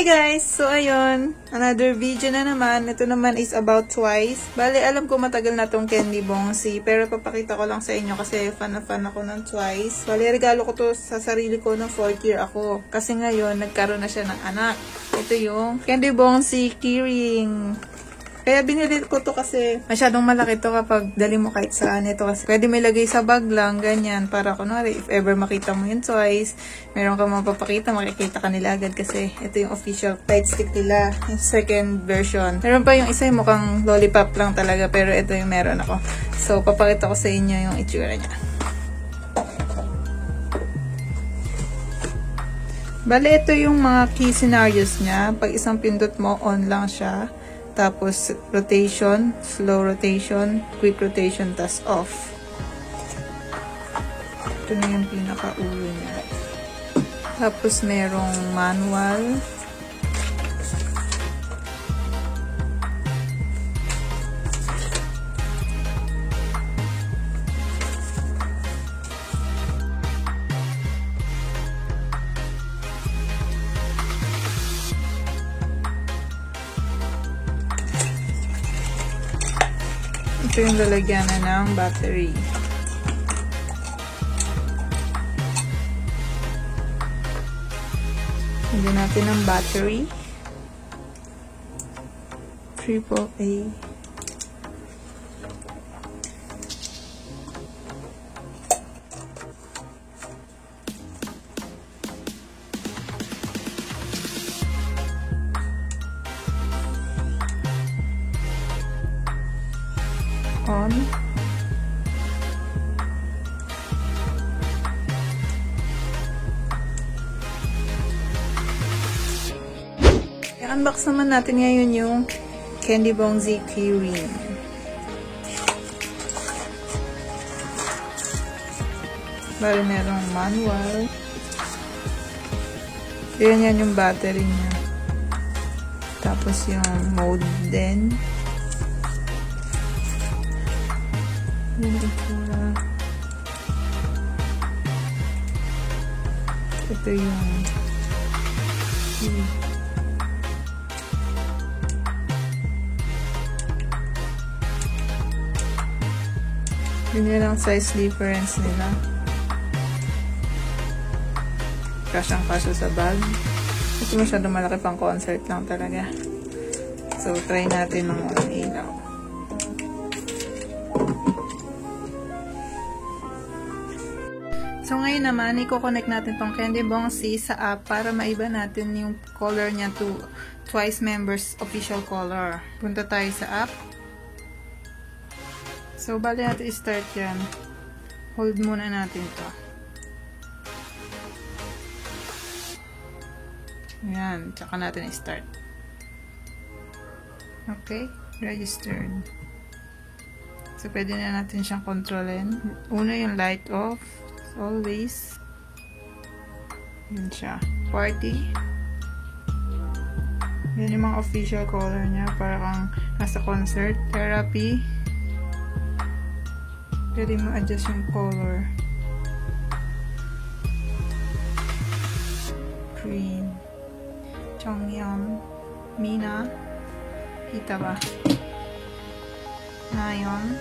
Hi guys! So ayun, another video na naman. Ito naman is about Twice. Bale, alam ko matagal na tong Candy Bongsi, pero papakita ko lang sa inyo kasi fan na fan ako ng Twice. Bale, regalo ko to sa sarili ko ng 4th year ako. Kasi ngayon, nagkaroon na siya ng anak. Ito yung Candy Bongsi keyring. Kaya binili ko to kasi masyadong malaki to kapag dali mo kahit saan. Ito kasi pwede may lagay sa bag lang, ganyan. Para kunwari, if ever makita mo yung Twice, meron ka mapapakita, makikita ka nila agad kasi ito yung official light stick nila. Yung second version. Meron pa yung isa yung mukhang lollipop lang talaga, pero ito yung meron ako. So, papakita ko sa inyo yung itsura niya. Bale, ito yung mga key scenarios niya. Pag isang pindot mo, on lang siya. Tapos, rotation, slow rotation, quick rotation, tas off. Ito na yung pinaka-ulo niya. Tapos, merong manual. Ito yung lalagyan na ng battery. Lagyan natin ng battery. AAA. On. I-unbox naman natin ngayon yung Candy Bongsi keyring. Bali merong manual. Yan yung battery niya. Tapos yung mode din. Ito yung ganyan ang size difference nila. Kasyang-kasya sa bag. Ito masyadong malaki pang concert lang talaga. So, try natin ng ilaw. So, ngayon naman, i-connect natin tong Candy Bongsi sa app para maiba natin yung color niya to Twice members official color. Punta tayo sa app. So, bali natin i-start yan. Hold muna natin to. Ayan, tsaka natin i-start. Okay, registered. So, pwede na natin siyang kontrolin. Una yung light off. Always. Yun siya. Party. Yan yung mga official color niya. Para kang nasa concert. Therapy. Pwede mo adjust yung color. Green. Chongyang. Mina. Kita ba? Nayon.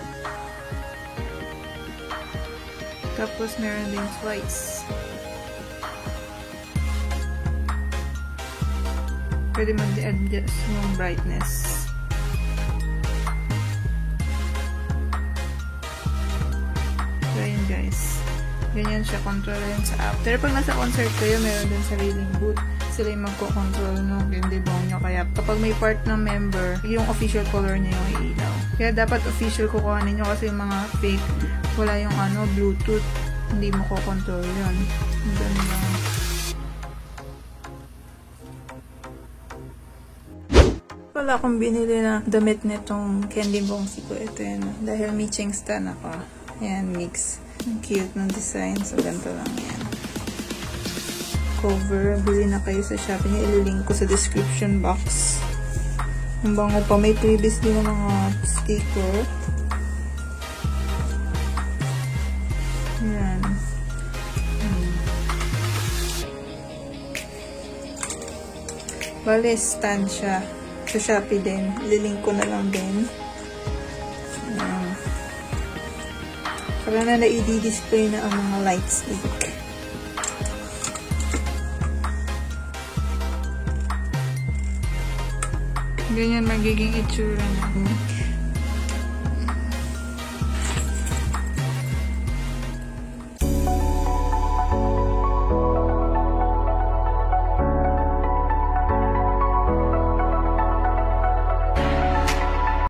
Tapos, meron din Twice. Pwede mag-adjust yung brightness. So, yun guys. Ganyan siya kontrolin sa app. Pero pag nasa concert kayo, meron din sariling booth. Sila yung magko-control ng Candy Bong nyo. Kaya kapag may part ng member, yung official color niya yung ilaw. Kaya dapat official kukuhanin nyo kasi yung mga fake, wala yung Bluetooth. Hindi mo ko-control yun. Ganda. Wala akong binili na damit nitong Candy Bongsi ko. Ito yun. Dahil matching stand ako. Ayan, mix. Cute ng design. So, ganito lang yan. Cover. Bili na kayo sa Shopee niya. Ililink ko sa description box. Ang bango pa. May previous din na mga sticker. Ayan. Bale, stand siya. Sa Shopee din. Lilink ko na lang din. Para na i-display na ang mga light stick. Ganyan magiging itsura na.